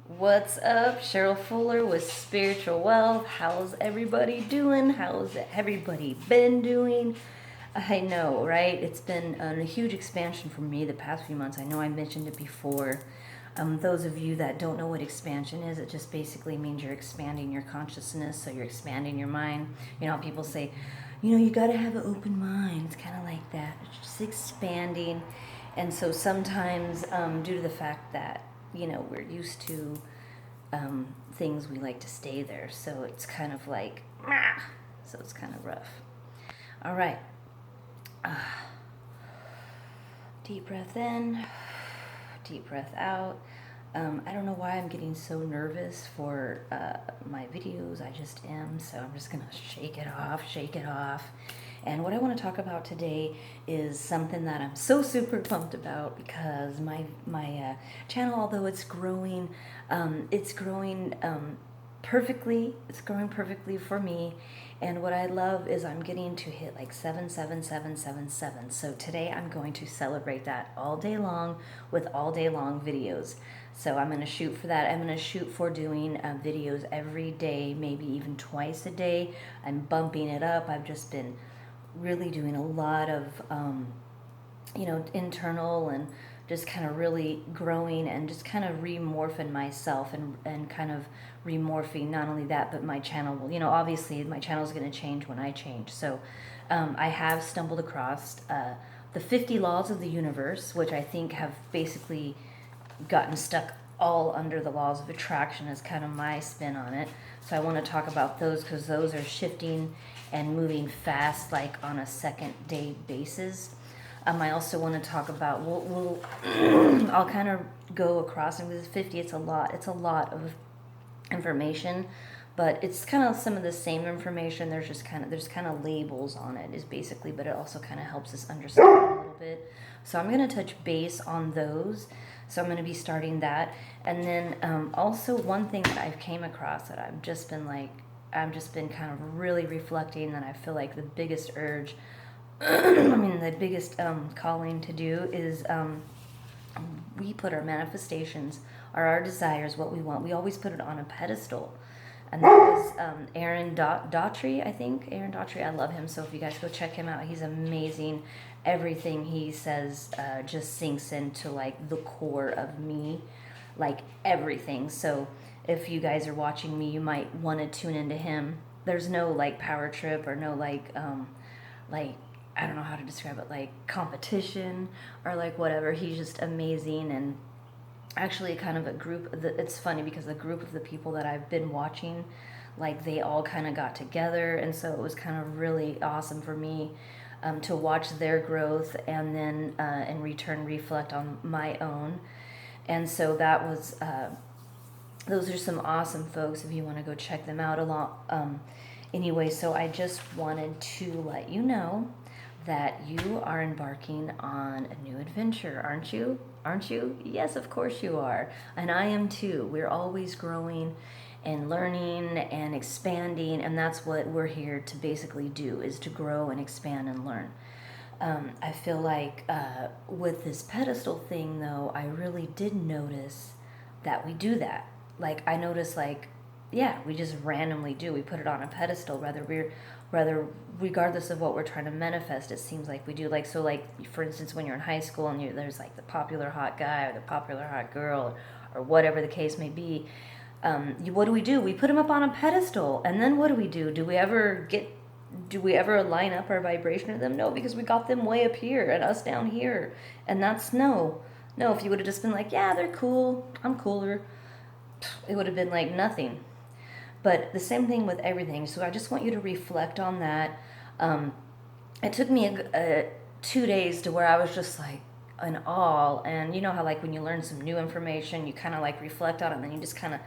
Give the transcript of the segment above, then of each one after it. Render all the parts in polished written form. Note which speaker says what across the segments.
Speaker 1: What's up? Cheryl Fuller with Spiritual Wealth. How's everybody doing? How's everybody been doing? I know, right? It's been a huge expansion for me the past few months. I know I mentioned it before. Those of you that don't know what expansion is, it just basically means you're expanding your consciousness, so you're expanding your mind. You know, people say, you got to have an open mind. It's kind of like that. It's just expanding. And so sometimes, due to the fact that, we're used to things, we like to stay there. So it's kind of like, so it's kind of rough. All right. Deep breath in, deep breath out. I don't know why I'm getting so nervous for my videos. I just am. So I'm just going to shake it off. And what I want to talk about today is something that I'm so super pumped about, because my channel, although it's growing perfectly. It's growing perfectly for me. And what I love is I'm getting to hit like 77777. So today I'm going to celebrate that all day long with all day long videos. So I'm going to shoot for that. I'm going to shoot for doing videos every day, maybe even twice a day. I'm bumping it up. I've just been really doing a lot of, internal and just kind of really growing and just kind of remorphing myself and kind of remorphing not only that, but my channel will, obviously my channel is going to change when I change. So I have stumbled across the 50 laws of the universe, which I think have basically gotten stuck all under the laws of attraction, is kind of my spin on it. So I want to talk about those because those are shifting and moving fast, like on a second day basis. I also want to talk about, I'll kind of go across, and with 50, it's a lot of information, but it's kind of some of the same information. There's kind of labels on it, is basically, but it also kind of helps us understand a little bit. So I'm going to touch base on those. So I'm going to be starting that. And then also one thing that I've came across that I've just been kind of really reflecting, that I feel like the biggest urge, the biggest calling to do is we put our manifestations or our desires, what we want, we always put it on a pedestal. And that was Aaron Daughtry, I think. Aaron Daughtry, I love him. So if you guys go check him out, he's amazing. Everything he says just sinks into like the core of me, like everything. So if you guys are watching me, you might want to tune into him. There's no like power trip or no like I don't know how to describe it, like competition or like whatever. He's just amazing. And actually kind of it's funny because the group of the people that I've been watching, like they all kind of got together, and so it was kind of really awesome for me to watch their growth and then in return reflect on my own. And so that was those are some awesome folks if you want to go check them out a lot. Anyway, so I just wanted to let you know that you are embarking on a new adventure, aren't you? Aren't you? Yes, of course you are. And I am too. We're always growing and learning and expanding, and that's what we're here to basically do, is to grow and expand and learn. I feel like with this pedestal thing, though, I really did notice that we do that. Like, I noticed, like, yeah, we just randomly do. We put it on a pedestal, regardless of what we're trying to manifest. It seems like we do. Like, so, like, for instance, when you're in high school and there's like the popular hot guy or the popular hot girl or whatever the case may be, what do? We put them up on a pedestal, and then what do? Do we ever line up our vibration to them? No, because we got them way up here and us down here, and that's no. If you would have just been like, yeah, they're cool, I'm cooler, it would have been like nothing. But the same thing with everything. So I just want you to reflect on that. It took me 2 days to where I was just like in awe. And you know how like when you learn some new information, you kind of like reflect on it, and then you just kind of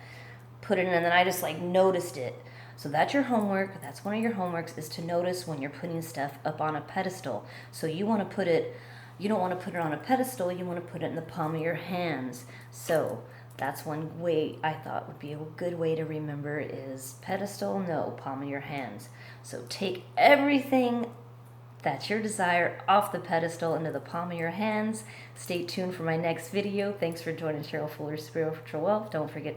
Speaker 1: put it in. And then I just like noticed it. So that's your homework. That's one of your homeworks, is to notice when you're putting stuff up on a pedestal. So you don't want to put it on a pedestal. You want to put it in the palm of your hands. So that's one way I thought would be a good way to remember, is pedestal, no, palm of your hands. So take everything that's your desire off the pedestal into the palm of your hands. Stay tuned for my next video. Thanks for joining Cheryl Fuller's Spiritual Wealth. Don't forget to